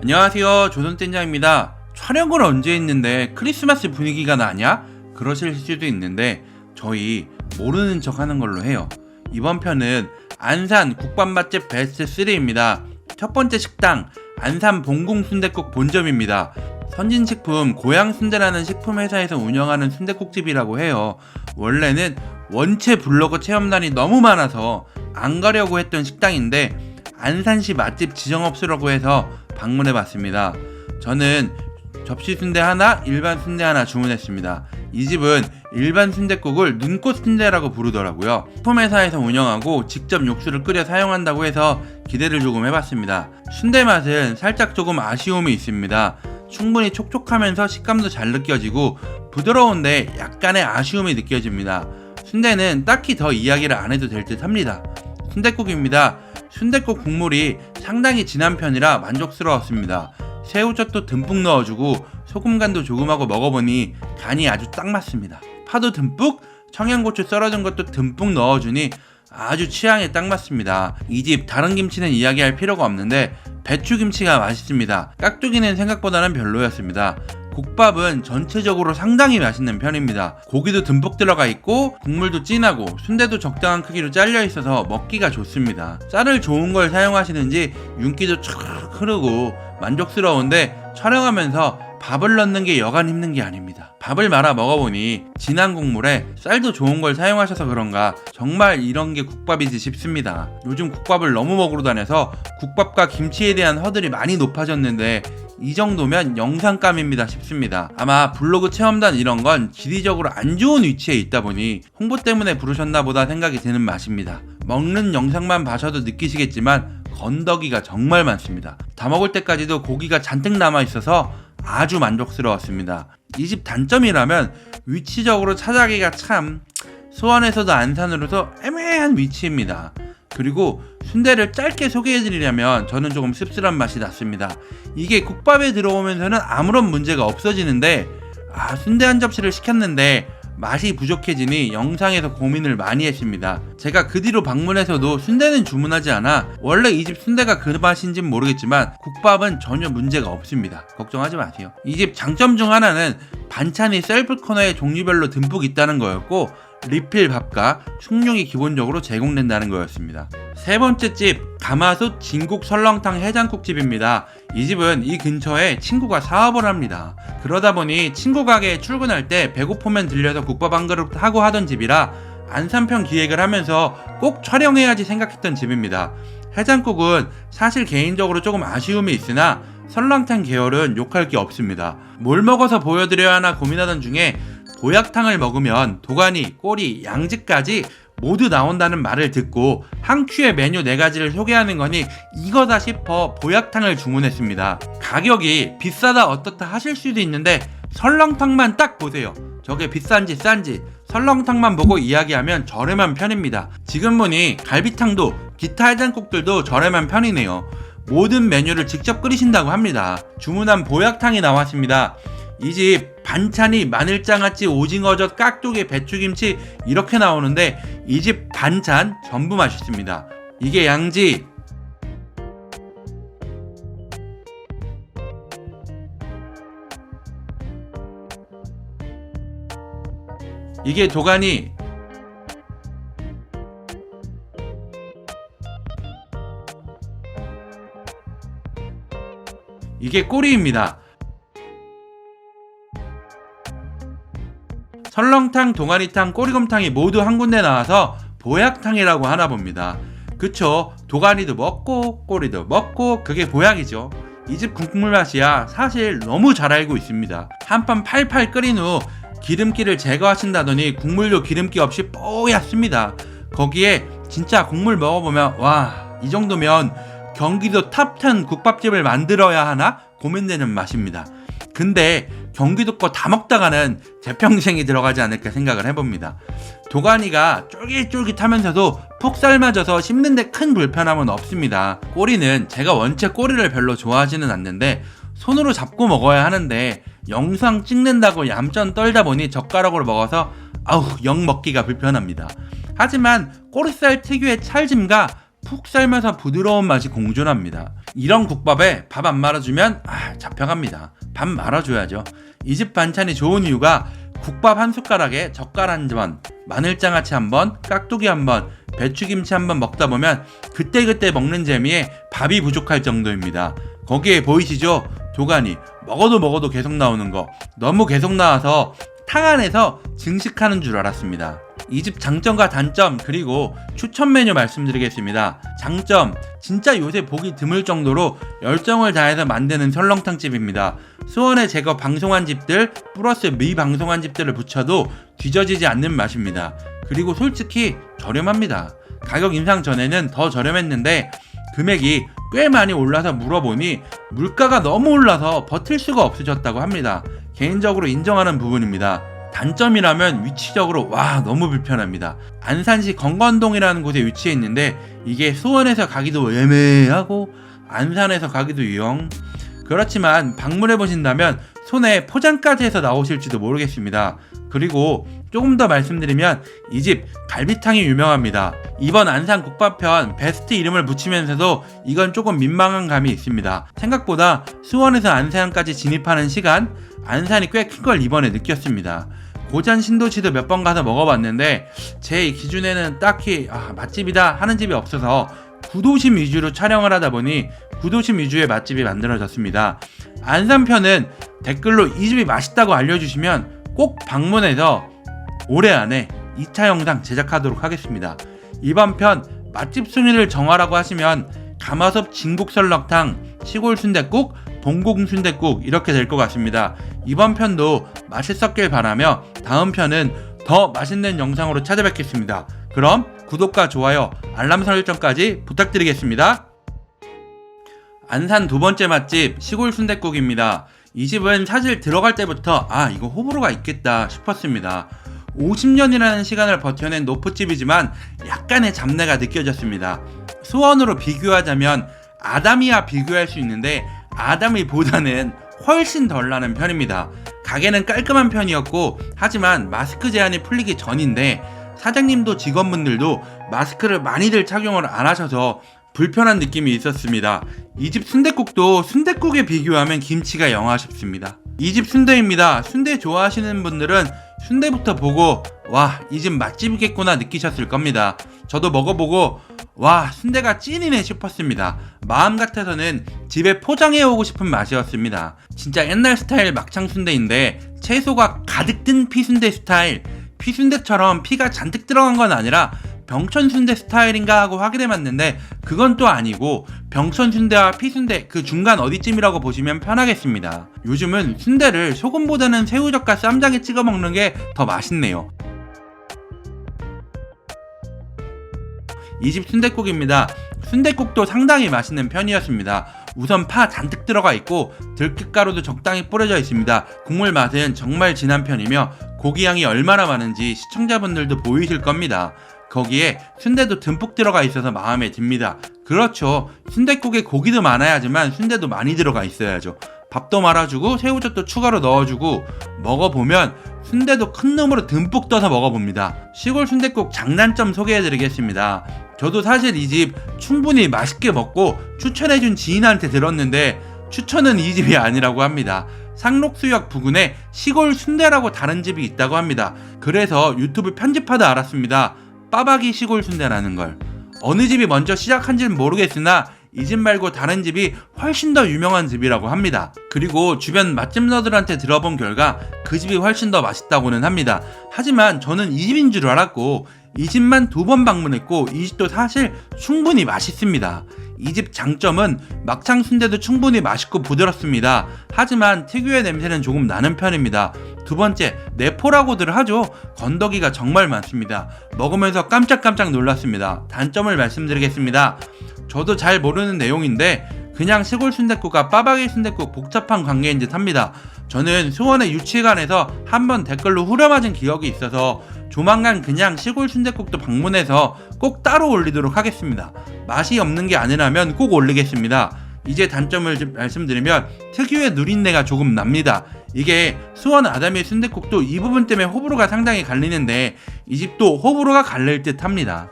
안녕하세요, 조선된장입니다. 촬영을 언제 했는데 크리스마스 분위기가 나냐? 그러실 수도 있는데 저희 모르는 척 하는 걸로 해요. 이번 편은 안산 국밥 맛집 베스트 3입니다. 첫 번째 식당 안산 봉궁 순댓국 본점입니다. 선진식품 고향순대라는 식품회사에서 운영하는 순댓국집이라고 해요. 원래는 원체 블로그 체험단이 너무 많아서 안 가려고 했던 식당인데 안산시 맛집 지정업소라고 해서 방문해봤습니다. 저는 접시 순대 하나, 일반 순대 하나 주문했습니다. 이 집은 일반 순댓국을 눈꽃 순대라고 부르더라고요. 식품회사에서 운영하고 직접 육수를 끓여 사용한다고 해서 기대를 조금 해봤습니다. 순대 맛은 살짝 조금 아쉬움이 있습니다. 충분히 촉촉하면서 식감도 잘 느껴지고 부드러운데 약간의 아쉬움이 느껴집니다. 순대는 딱히 더 이야기를 안 해도 될 듯 합니다. 순댓국입니다. 순댓국 국물이 상당히 진한 편이라 만족스러웠습니다. 새우젓도 듬뿍 넣어주고 소금간도 조금 하고 먹어보니 간이 아주 딱 맞습니다. 파도 듬뿍, 청양고추 썰어준 것도 듬뿍 넣어주니 아주 취향에 딱 맞습니다. 이 집 다른 김치는 이야기할 필요가 없는데 배추김치가 맛있습니다. 깍두기는 생각보다는 별로였습니다. 국밥은 전체적으로 상당히 맛있는 편입니다. 고기도 듬뿍 들어가 있고 국물도 진하고 순대도 적당한 크기로 잘려 있어서 먹기가 좋습니다. 쌀을 좋은 걸 사용하시는지 윤기도 촥 흐르고 만족스러운데 촬영하면서 밥을 넣는 게 여간 힘든 게 아닙니다. 밥을 말아 먹어보니 진한 국물에 쌀도 좋은 걸 사용하셔서 그런가 정말 이런 게 국밥이지 싶습니다. 요즘 국밥을 너무 먹으러 다녀서 국밥과 김치에 대한 허들이 많이 높아졌는데 이 정도면 영상감입니다 싶습니다. 아마 블로그 체험단 이런 건 지리적으로 안 좋은 위치에 있다 보니 홍보 때문에 부르셨나 보다 생각이 드는 맛입니다. 먹는 영상만 봐셔도 느끼시겠지만 건더기가 정말 많습니다. 다 먹을 때까지도 고기가 잔뜩 남아있어서 아주 만족스러웠습니다. 이 집 단점이라면 위치적으로 찾아가기가 참 수원에서도 안산으로서 애매한 위치입니다. 그리고 순대를 짧게 소개해드리려면 저는 조금 씁쓸한 맛이 났습니다. 이게 국밥에 들어오면서는 아무런 문제가 없어지는데 순대 한 접시를 시켰는데 맛이 부족해지니 영상에서 고민을 많이 했습니다. 제가 그 뒤로 방문해서도 순대는 주문하지 않아 원래 이 집 순대가 그 맛인진 모르겠지만 국밥은 전혀 문제가 없습니다. 걱정하지 마세요. 이 집 장점 중 하나는 반찬이 셀프 코너에 종류별로 듬뿍 있다는 거였고 리필 밥과 충육이 기본적으로 제공된다는 거였습니다. 세 번째 집 가마솥 진국 설렁탕 해장국집입니다. 이 집은 이 근처에 친구가 사업을 합니다. 그러다 보니 친구 가게에 출근할 때 배고프면 들려서 국밥 한 그릇 하고 하던 집이라 안산편 기획을 하면서 꼭 촬영해야지 생각했던 집입니다. 해장국은 사실 개인적으로 조금 아쉬움이 있으나 설렁탕 계열은 욕할 게 없습니다. 뭘 먹어서 보여드려야 하나 고민하던 중에 보약탕을 먹으면 도가니, 꼬리, 양지까지 모두 나온다는 말을 듣고 한 큐에 메뉴 4가지를 소개하는 거니 이거다 싶어 보약탕을 주문했습니다. 가격이 비싸다 어떻다 하실 수도 있는데 설렁탕만 딱 보세요. 저게 비싼지 싼지 설렁탕만 보고 이야기하면 저렴한 편입니다. 지금 보니 갈비탕도 기타 해장국들도 저렴한 편이네요. 모든 메뉴를 직접 끓이신다고 합니다. 주문한 보약탕이 나왔습니다. 이 집 반찬이 마늘장아찌, 오징어젓, 깍두기, 배추김치 이렇게 나오는데 이 집 반찬 전부 맛있습니다. 이게 양지, 이게 도가니, 이게 꼬리입니다. 설렁탕, 동아리탕, 꼬리곰탕이 모두 한 군데 나와서 보약탕이라고 하나 봅니다. 그쵸? 도가니도 먹고 꼬리도 먹고 그게 보약이죠. 이 집 국물 맛이야 사실 너무 잘 알고 있습니다. 한판 팔팔 끓인 후 기름기를 제거하신다더니 국물도 기름기 없이 뽀얗습니다. 거기에 진짜 국물 먹어보면 와, 이 정도면 경기도 탑10 국밥집을 만들어야 하나 고민되는 맛입니다. 근데 경기도 거 다 먹다가는 제 평생이 들어가지 않을까 생각을 해봅니다. 도가니가 쫄깃쫄깃하면서도 푹 삶아져서 씹는데 큰 불편함은 없습니다. 꼬리는 제가 원체 꼬리를 별로 좋아하지는 않는데 손으로 잡고 먹어야 하는데 영상 찍는다고 얌전 떨다 보니 젓가락으로 먹어서 영 먹기가 불편합니다. 하지만 꼬리살 특유의 찰짐과 푹 삶아서 부드러운 맛이 공존합니다. 이런 국밥에 밥 안 말아주면 잡혀갑니다. 밥 말아줘야죠. 이 집 반찬이 좋은 이유가 국밥 한 숟가락에 젓갈 한 번, 마늘장아찌 한 번, 깍두기 한 번, 배추김치 한 번 먹다 보면 그때그때 먹는 재미에 밥이 부족할 정도입니다. 거기에 보이시죠? 도가니 먹어도 계속 나오는 거. 너무 계속 나와서 탕 안에서 증식하는 줄 알았습니다. 이 집 장점과 단점 그리고 추천 메뉴 말씀드리겠습니다. 장점, 진짜 요새 보기 드물 정도로 열정을 다해서 만드는 설렁탕집입니다. 수원에 제가 방송한 집들 플러스 미방송한 집들을 붙여도 뒤져지지 않는 맛입니다. 그리고 솔직히 저렴합니다. 가격 인상 전에는 더 저렴했는데 금액이 꽤 많이 올라서 물어보니 물가가 너무 올라서 버틸 수가 없으셨다고 합니다. 개인적으로 인정하는 부분입니다. 단점이라면 위치적으로 너무 불편합니다. 안산시 건건동이라는 곳에 위치해 있는데 이게 수원에서 가기도 애매하고 안산에서 가기도 영. 그렇지만 방문해 보신다면 손에 포장까지 해서 나오실지도 모르겠습니다. 그리고 조금 더 말씀드리면 이 집 갈비탕이 유명합니다. 이번 안산 국밥편 베스트 이름을 붙이면서도 이건 조금 민망한 감이 있습니다. 생각보다 수원에서 안산까지 진입하는 시간, 안산이 꽤 큰 걸 이번에 느꼈습니다. 고잔 신도시도 몇 번 가서 먹어봤는데 제 기준에는 딱히 맛집이다 하는 집이 없어서 구도심 위주로 촬영을 하다 보니 구도심 위주의 맛집이 만들어졌습니다. 안산편은 댓글로 이 집이 맛있다고 알려주시면 꼭 방문해서 올해 안에 2차 영상 제작하도록 하겠습니다. 이번 편 맛집 순위를 정하라고 하시면 가마솥 진국설렁탕, 시골 순댓국, 동공 순댓국 이렇게 될 것 같습니다. 이번 편도 맛있었길 바라며 다음 편은 더 맛있는 영상으로 찾아뵙겠습니다. 그럼 구독과 좋아요, 알람 설정까지 부탁드리겠습니다. 안산 두 번째 맛집 시골 순댓국입니다. 이 집은 사실 들어갈 때부터 이거 호불호가 있겠다 싶었습니다. 50년이라는 시간을 버텨낸 노포집이지만 약간의 잡내가 느껴졌습니다. 수원으로 비교하자면 아담이와 비교할 수 있는데 아담이보다는 훨씬 덜 나는 편입니다. 가게는 깔끔한 편이었고 하지만 마스크 제한이 풀리기 전인데 사장님도 직원분들도 마스크를 많이들 착용을 안 하셔서 불편한 느낌이 있었습니다. 이 집 순댓국도 순댓국에 비교하면 김치가 영 아쉽습니다. 이 집 순대입니다. 순대 좋아하시는 분들은 순대부터 보고 이 집 맛집이겠구나 느끼셨을 겁니다. 저도 먹어보고 순대가 찐이네 싶었습니다. 마음 같아서는 집에 포장해 오고 싶은 맛이었습니다. 진짜 옛날 스타일 막창 순대인데 채소가 가득 든 피순대 스타일. 피순대처럼 피가 잔뜩 들어간 건 아니라 병천순대 스타일인가 하고 확인해봤는데 그건 또 아니고 병천순대와 피순대 그 중간 어디쯤이라고 보시면 편하겠습니다. 요즘은 순대를 소금보다는 새우젓과 쌈장에 찍어 먹는 게 더 맛있네요. 이 집 순댓국입니다. 순댓국도 상당히 맛있는 편이었습니다. 우선 파 잔뜩 들어가 있고 들깨가루도 적당히 뿌려져 있습니다. 국물 맛은 정말 진한 편이며 고기 양이 얼마나 많은지 시청자분들도 보이실 겁니다. 거기에 순대도 듬뿍 들어가 있어서 마음에 듭니다. 그렇죠. 순댓국에 고기도 많아야지만 순대도 많이 들어가 있어야죠. 밥도 말아주고 새우젓도 추가로 넣어주고 먹어보면 순대도 큰 놈으로 듬뿍 떠서 먹어봅니다. 시골 순댓국 장단점 소개해드리겠습니다. 저도 사실 이 집 충분히 맛있게 먹고 추천해준 지인한테 들었는데 추천은 이 집이 아니라고 합니다. 상록수역 부근에 시골 순대라고 다른 집이 있다고 합니다. 그래서 유튜브 편집하다 알았습니다. 빠박이 시골 순대라는 걸. 어느 집이 먼저 시작한지는 모르겠으나 이 집 말고 다른 집이 훨씬 더 유명한 집이라고 합니다. 그리고 주변 맛집러들한테 들어본 결과 그 집이 훨씬 더 맛있다고는 합니다. 하지만 저는 이 집인 줄 알았고 이 집만 2번 방문했고 이 집도 사실 충분히 맛있습니다. 이 집 장점은 막창 순대도 충분히 맛있고 부드럽습니다. 하지만 특유의 냄새는 조금 나는 편입니다. 두 번째, 내포라고들 하죠. 건더기가 정말 많습니다. 먹으면서 깜짝깜짝 놀랐습니다. 단점을 말씀드리겠습니다. 저도 잘 모르는 내용인데 그냥 시골 순댓국과 빠박이 순댓국 복잡한 관계인 듯 합니다. 저는 수원의 유치관에서 한번 댓글로 후려맞은 기억이 있어서 조만간 그냥 시골 순댓국도 방문해서 꼭 따로 올리도록 하겠습니다. 맛이 없는 게 아니라면 꼭 올리겠습니다. 이제 단점을 말씀드리면 특유의 누린내가 조금 납니다. 이게 수원 아담이 순댓국도 이 부분 때문에 호불호가 상당히 갈리는데 이 집도 호불호가 갈릴 듯 합니다.